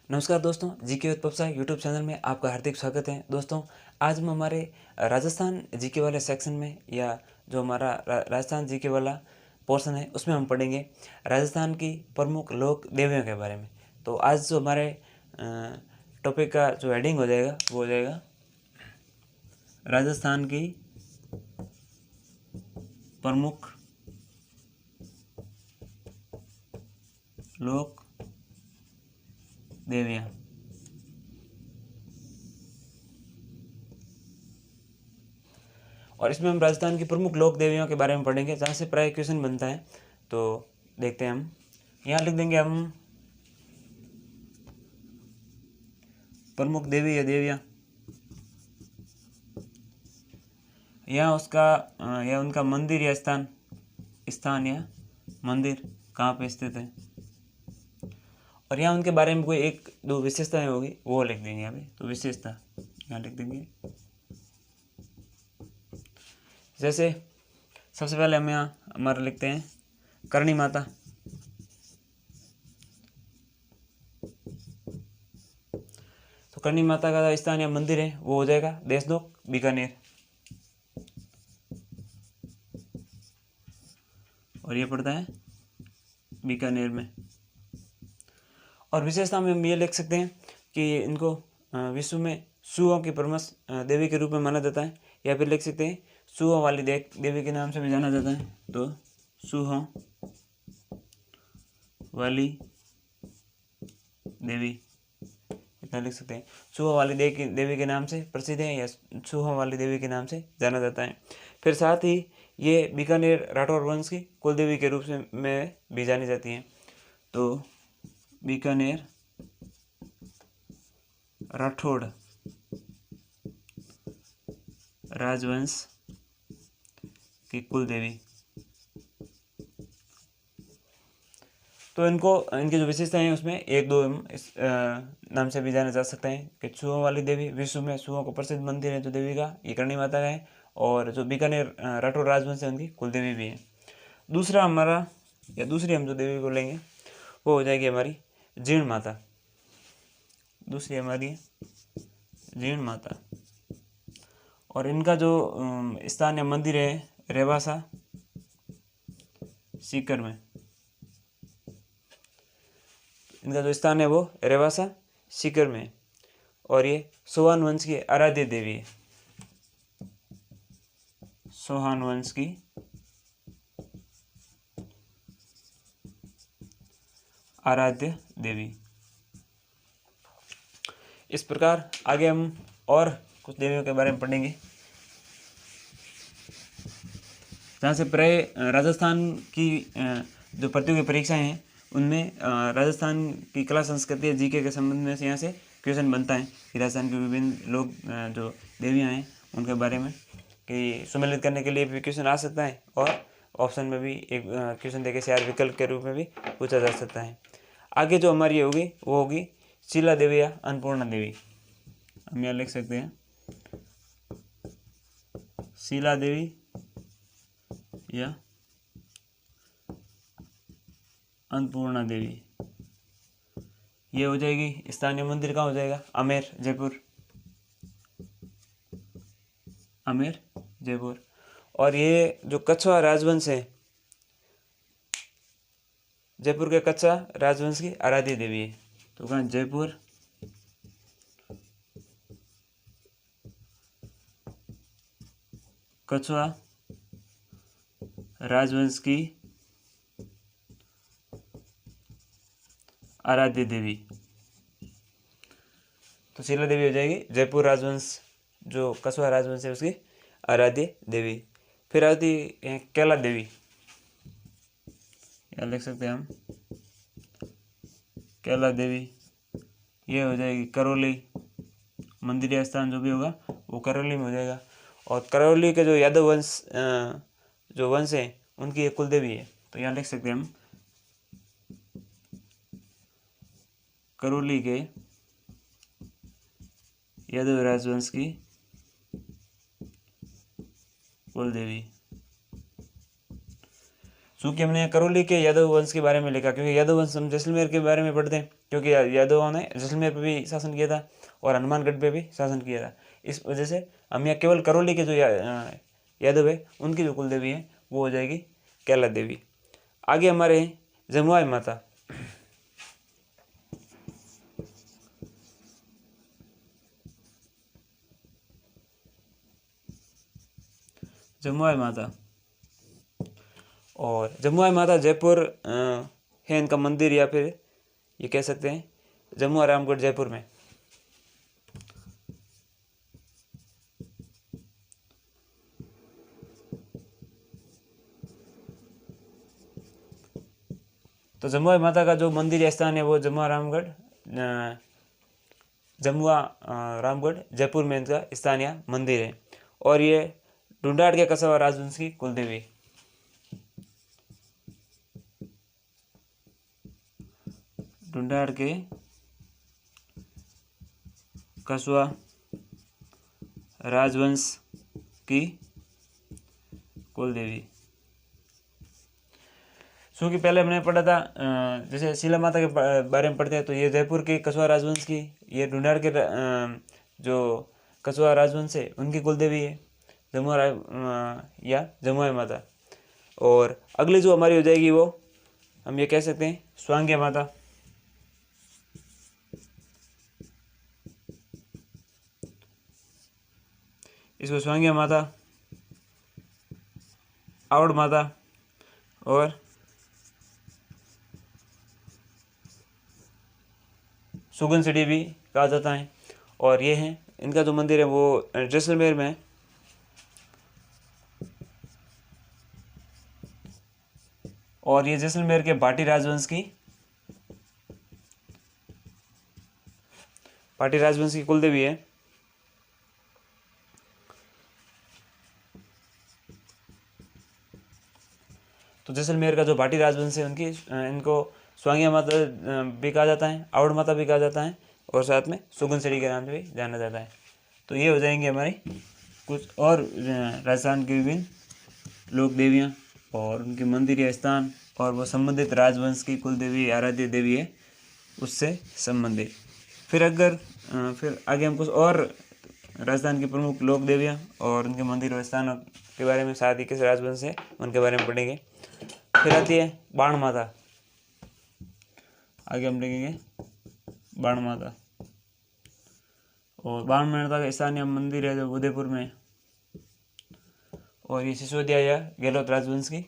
नमस्कार दोस्तों, GK with पप्सा YouTube channel में आपका हार्दिक स्वागत है। दोस्तों, आज हम हमारे राजस्थान जीके वाले सेक्शन में या जो हमारा राजस्थान जीके वाला पोर्शन है उसमें हम पढ़ेंगे राजस्थान की प्रमुख लोक देवियों के बारे में। तो आज जो हमारे टॉपिक का जो हेडिंग हो जाएगा वो हो जाएगा राजस्थान की प्रमुख लोक देवियाँ। और इसमें हम राजस्थान की प्रमुख लोक देवियों के बारे में पढ़ेंगे, जहाँ से प्राय क्वेश्चन बनता है। तो देखते हैं, हम यहाँ लिख देंगे हम प्रमुख देवी या देवियाँ। यहाँ या उनका मंदिर या स्थान या मंदिर कहाँ पे स्थित है, और यहाँ उनके बारे में कोई एक दो विशेषताएं होगी वो लिख देंगे यहाँ पे। तो विशेषता यहाँ लिख देंगे, जैसे सबसे पहले हम यहाँ हमारा लिखते हैं करणी माता। तो करणी माता का स्थान या मंदिर है वो हो जाएगा देशनोक बीकानेर, और ये पड़ता है बीकानेर में। और विशेषता में हम ये लिख सकते हैं कि इनको विश्व में सुओं की प्रमुख देवी के रूप में माना जाता है, या फिर लिख सकते हैं सुहों वाली देवी के नाम से भी जाना जाता है। तो सुहों वाली देवी इतना लिख सकते हैं। सुहों वाली देवी के नाम से प्रसिद्ध है, या सुहों वाली देवी के नाम से जाना जाता है। फिर साथ ही ये बीकानेर राठौर वंश की कुल देवी के रूप में भी जानी जाती हैं। तो बीकानेर राठौड़ राजवंश की कुल देवी। तो इनकी जो विशेषताएं हैं उसमें एक दो इस नाम से भी जाना जा सकते हैं कि सुहों वाली देवी, विश्व में सुहों को प्रसिद्ध मंदिर है जो देवी का, ये करणी माता का है, और जो बीकानेर राठौर राजवंश है उनकी कुल देवी भी है। दूसरा हमारा या दूसरी हम जो देवी को लेंगे वो हो जाएगी हमारी जीर्ण माता। दूसरी हमारी जीर्ण माता, और इनका जो स्थान या मंदिर है रेवासा सीकर में। इनका जो स्थान है वो रेवासा सीकर में, और ये सोहान वंश की आराध्य देवी है। सोहान वंश की आराध्य देवी। इस प्रकार आगे हम और कुछ देवियों के बारे में पढ़ेंगे, जहाँ से प्राय राजस्थान की जो प्रतियोगी परीक्षाएं हैं उनमें राजस्थान की कला संस्कृति या जीके के संबंध में यहाँ से क्वेश्चन बनता है कि राजस्थान के विभिन्न लोग जो देवियाँ हैं उनके बारे में कि सम्मिलित करने के लिए भी क्वेश्चन आ सकता है, और ऑप्शन में भी एक क्वेश्चन देके चार विकल्प के रूप में भी पूछा जा सकता है। आगे जो हमारी होगी वो होगी शीला देवी या अन्नपूर्णा देवी। हम यहाँ लिख सकते हैं शीला देवी या अन्नपूर्णा देवी। ये हो जाएगी स्थानीय मंदिर कहाँ हो जाएगा आमेर जयपुर, आमेर जयपुर। और ये जो कछवा राजवंश है, जयपुर के कच्छा राजवंश की आराध्य देवी है। तो कहाँ जयपुर कछवा राजवंश की आराध्य देवी। तो शीला देवी हो जाएगी जयपुर राजवंश, जो कछवा राजवंश है उसकी आराध्य देवी। फिर आती है कैला देवी, या लिख सकते हैं हम कैला देवी। ये हो जाएगी करौली, मंदिर या स्थान जो भी होगा वो करौली में हो जाएगा। और करौली के जो यादव वंश जो वंश है उनकी एक कुल देवी है। तो यहाँ लिख सकते हैं हम करौली के यादव राजवंश की कुल देवी। चूँकि हमने करौली के यादव वंश के बारे में लिखा, क्योंकि यादव वंश हम जैसलमेर के बारे में पढ़ते हैं, क्योंकि यादवों ने जैसलमेर पे भी शासन किया था और हनुमानगढ़ पे भी शासन किया था। इस वजह से हम यहाँ केवल करौली के जो यादव है उनकी जो कुल देवी है वो हो जाएगी कैला देवी। आगे हमारे हैं जमुआई माता। जमुआई माता, और जमुआई माता जयपुर है इनका मंदिर, या फिर ये कह सकते हैं जमुआ रामगढ़ जयपुर में। तो जमुआई माता का जो मंदिर या स्थान है वो जमुआ रामगढ़ जयपुर में इनका स्थान या मंदिर है। और ये ढूंढाड़ के कस्बा राजवंश की कुलदेवी। ढूंढाड़ के कस्बा राजवंश की कुलदेवी। क्योंकि पहले हमने पढ़ा था जैसे शीला माता के बारे में पढ़ते हैं, तो ये जयपुर के कस्बा राजवंश की, ये ढूंढाड़ के जो कस्बा राजवंश है उनकी कुलदेवी है या जमुआई माता। और अगली जो हमारी हो जाएगी वो हम ये कह सकते हैं स्वांग्या माता। इसको स्वांग्या माता, आवड़ माता और सुगनसिटी भी कहा जाता है। और ये है इनका जो मंदिर है वो जैसलमेर में है। और ये जैसलमेर के भाटी राजवंश की कुलदेवी है। तो जैसलमेर का जो भाटी राजवंश है उनकी इनको स्वांगिया माता भी कहा जाता है, आवड़ माता भी कहा जाता है, और साथ में सुगनसिटी के नाम से भी जाना जाता है। तो ये हो जाएंगे हमारी कुछ और राजस्थान की विभिन्न लोक देवियाँ और उनके मंदिर या स्थान, और वो संबंधित राजवंश की कुल देवी आराध्य देवी है उससे संबंधित। फिर आगे हम कुछ और राजस्थान की प्रमुख लोक देवियाँ और उनके मंदिर और स्थानों के बारे में, साथ ही किस राजवंश है उनके बारे में पढ़ेंगे। फिर आती है बाण माता। आगे हम देखेंगे बाण माता। और बाण माता का स्थानीय मंदिर है जो उदयपुर में, और ये सिसोदिया या गहलोत राजवंश की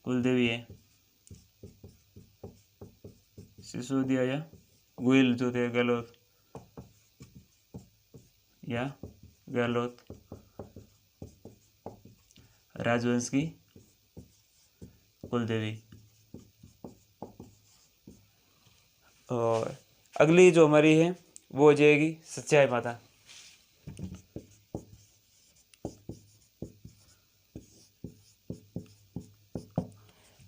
कुलदेवी है। सिसोदिया या गुइल जो थे गहलोत या गहलोत राजवंश की कुलदेवी। और अगली जो हमारी है वो हो जाएगी सच्चाई माता।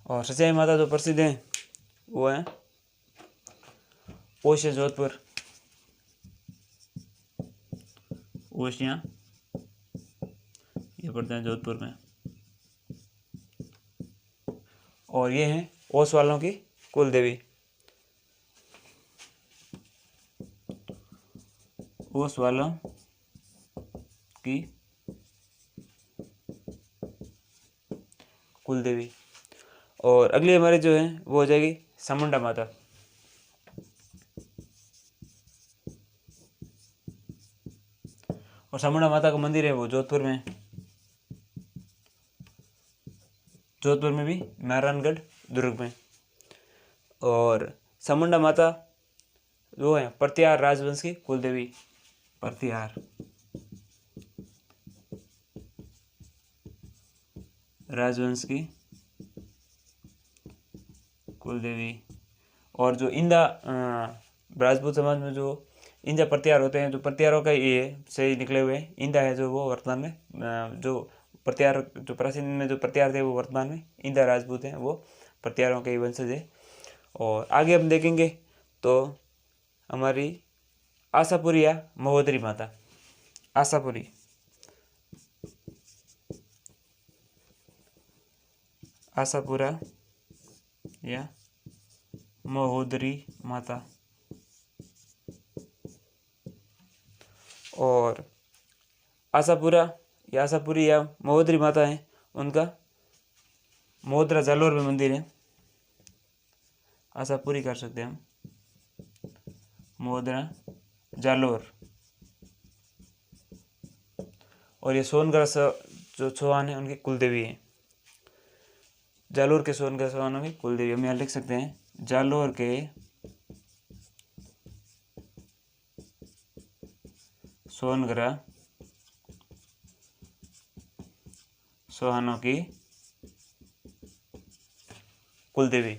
और सच्चाई माता जो प्रसिद्ध है वो है ओश जोधपुर, ओशियाँ ये पड़ते हैं जोधपुर में। और ये हैं ओस वालों की कुल देवी। ओस वालों की कुल देवी। और अगली हमारी जो है वो हो जाएगी चामुंडा माता। और चामुंडा माता का मंदिर है वो जोधपुर में, जोधपुर में भी नारायणगढ़ दुर्ग में। और चामुंडा माता जो है प्रतिहार राजवंश की कुलदेवी। प्रतिहार राजवंश की कुलदेवी। और जो इंदा राजपूत समाज में जो इंदा प्रतिहार होते हैं, जो प्रतिहारों का ये से ही निकले हुए इंदा है, जो वो वर्तमान में जो प्रतिहार जो प्राचीन में जो प्रतिहार थे वो वर्तमान में इंदा राजपूत हैं, वो प्रतिहारों के ही वंशज है। और आगे हम देखेंगे तो हमारी आशापुरी या महोदरी माता। आशापुरा या महोदरी माता। और आशापुरा या आशापुरी या महोदरी माता है, उनका महोदरा जालोर में मंदिर है। आशापुरी कर सकते हैं हम, महोदरा जालोर। और ये सोनगढ़ जो चौहान है उनकी कुलदेवी है। जालोर के सोनगढ़ चौहानों की कुलदेवी हम यहाँ लिख सकते हैं, जालोर के सोनगढ़ चौहानों की कुलदेवी।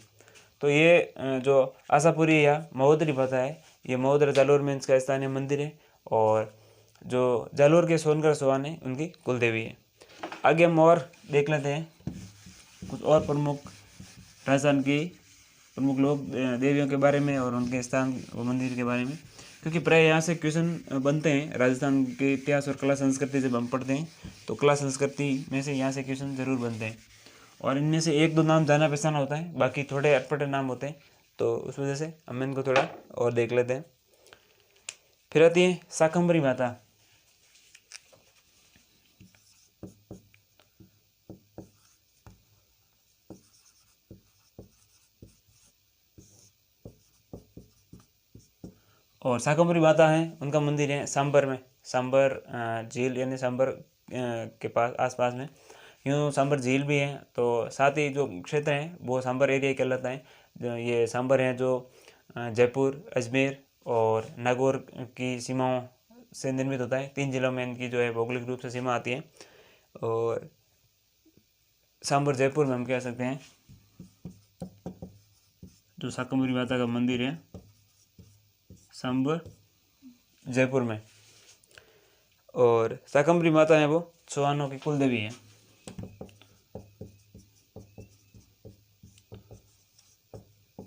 तो ये जो आशापुरी या महोदरी माता है, ये महोदरा जालोर में इसका स्थानीय मंदिर है। और जो जालोर के सोनगढ़ चौहान है उनकी कुलदेवी है। आगे हम और देख लेते हैं कुछ और प्रमुख राजस्थान की प्रमुख लोग देवियों के बारे में और उनके स्थान व मंदिर के बारे में, क्योंकि प्राय यहाँ से क्वेश्चन बनते हैं। राजस्थान के इतिहास और कला संस्कृति जब हम पढ़ते हैं तो कला संस्कृति में से यहाँ से क्वेश्चन जरूर बनते हैं। और इनमें से एक दो नाम जाना पहचाना होता है, बाकी थोड़े अटपटे नाम होते हैं, तो उस वजह से हम इनको थोड़ा और देख लेते हैं। फिर आती है शाकंभरी माता। और शाकंभरी माता है, उनका मंदिर है सांबर में, सांबर झील यानी सांबर के पास आसपास में। यूँ सांबर झील भी है, तो साथ ही जो क्षेत्र है वो सांबर एरिया कहलाता है। ये सांबर है जो जयपुर, अजमेर और नागौर की सीमाओं से निर्मित होता है। 3 जिलों में इनकी जो है भौगोलिक रूप से सीमा आती है। और सांबर जयपुर में हम कह सकते हैं जो शाकंभरी माता का मंदिर है, सांबर जयपुर में। और शाकंभरी माता है वो चौहानों की कुलदेवी है।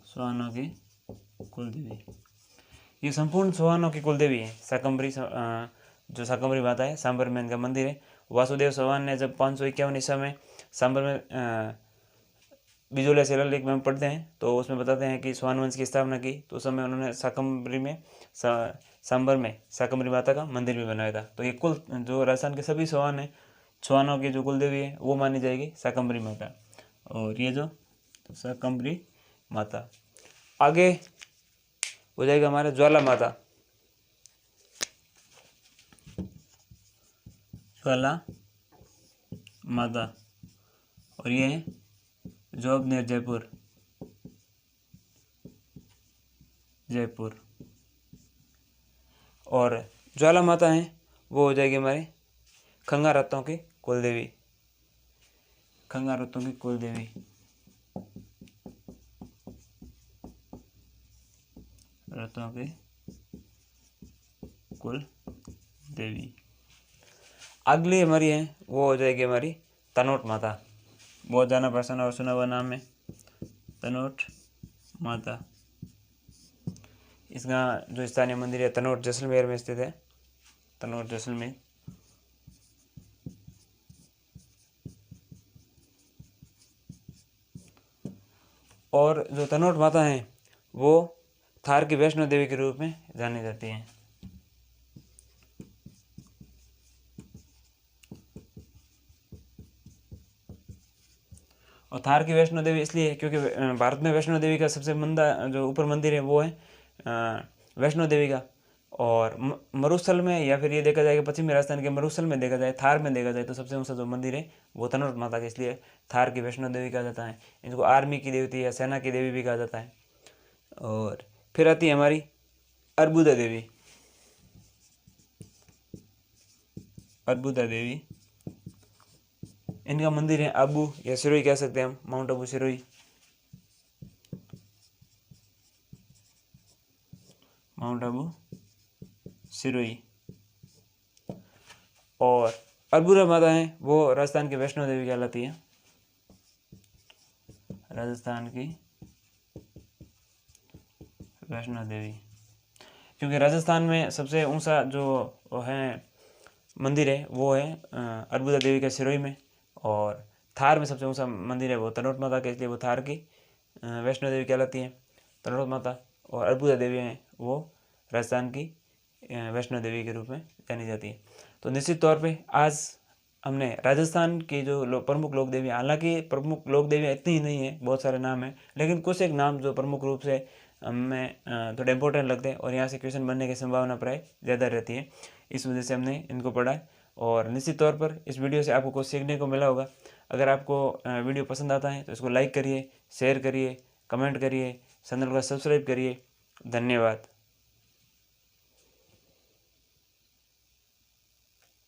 चौहानों की कुलदेवी, ये संपूर्ण चौहानों की कुलदेवी है। शाकंभरी जो शाकंभरी माता है, सांबर में इनका मंदिर है। वासुदेव चौहान ने जब 551 ईस्वी में सांबर में बिजोलिया शिलालेख में हम पढ़ते हैं तो उसमें बताते हैं कि चौहान वंश की स्थापना की, तो उस समय उन्होंने शाकंभरी में सांबर में शाकंभरी माता का मंदिर भी बनाया था। तो ये कुल जो राजस्थान के सभी चौहान है, चौहानों की जो कुलदेवी है वो मानी जाएगी शाकंभरी माता। और ये जो तो शाकंभरी माता। आगे हो जाएगा हमारा ज्वाला माता। ज्वाला माता, और ये है जोबनेर जयपुर, जयपुर। और ज्वाला माता है वो हो जाएगी हमारे खंगारतों की कुलदेवी, खंगारतों की कुलदेवी, रतों की कुल देवी। अगली हमारी है वो हो जाएगी हमारी तनोट माता। बहुत जाना पहचाना और सुना हुआ नाम है तनोट माता। इसका जो स्थानीय मंदिर है तनोट जैसलमेर में स्थित है, तनोट जैसलमेर। और जो तनोट माता है वो थार की वैष्णो देवी के रूप में जानी जाती हैं। और थार की वैष्णो देवी इसलिए क्योंकि भारत में वैष्णो देवी का सबसे मंदा जो ऊपर मंदिर है वो है वैष्णो देवी का। और मरुस्थल में या फिर ये देखा जाए कि पश्चिमी राजस्थान के मरुस्थल में देखा जाए, थार में देखा जाए तो सबसे ऊंचा जो मंदिर है वो तनोट माता का, इसलिए थार की वैष्णो देवी कहा जाता है। इनको आर्मी की देवती या सेना की देवी भी कहा जाता है। और फिर आती है हमारी अर्बुदा देवी। अर्बुदा देवी, इनका मंदिर है आबू या सिरोही कह सकते हैं हम, माउंट आबू सिरोही, माउंट आबू सिरोही। और अर्बुदा माता है वो राजस्थान की वैष्णो देवी कहलाती है, राजस्थान की वैष्णो देवी। क्योंकि राजस्थान में सबसे ऊंचा जो है मंदिर है वो है अर्बुदा देवी का सिरोही में। और थार में सबसे ऊंचा मंदिर है वो तनोट माता के, इसलिए वो थार की वैष्णो देवी कहलाती है, तनोट माता। और अर्बुदा देवी हैं वो राजस्थान की वैष्णो देवी के रूप में जानी जाती है। तो निश्चित तौर पे आज हमने राजस्थान की जो प्रमुख लोक देवी, हालांकि प्रमुख लोक देवियाँ इतनी ही नहीं है, बहुत सारे नाम हैं, लेकिन कुछ एक नाम जो प्रमुख रूप से हमें थोड़े इंपॉर्टेंट लगते हैं और यहाँ से क्वेश्चन बनने की संभावना प्राय ज़्यादा रहती है, इस वजह से हमने इनको पढ़ा है। और निश्चित तौर पर इस वीडियो से आपको कुछ सीखने को मिला होगा। अगर आपको वीडियो पसंद आता है तो इसको लाइक करिए, शेयर करिए, कमेंट करिए, चैनल को सब्सक्राइब करिए। धन्यवाद।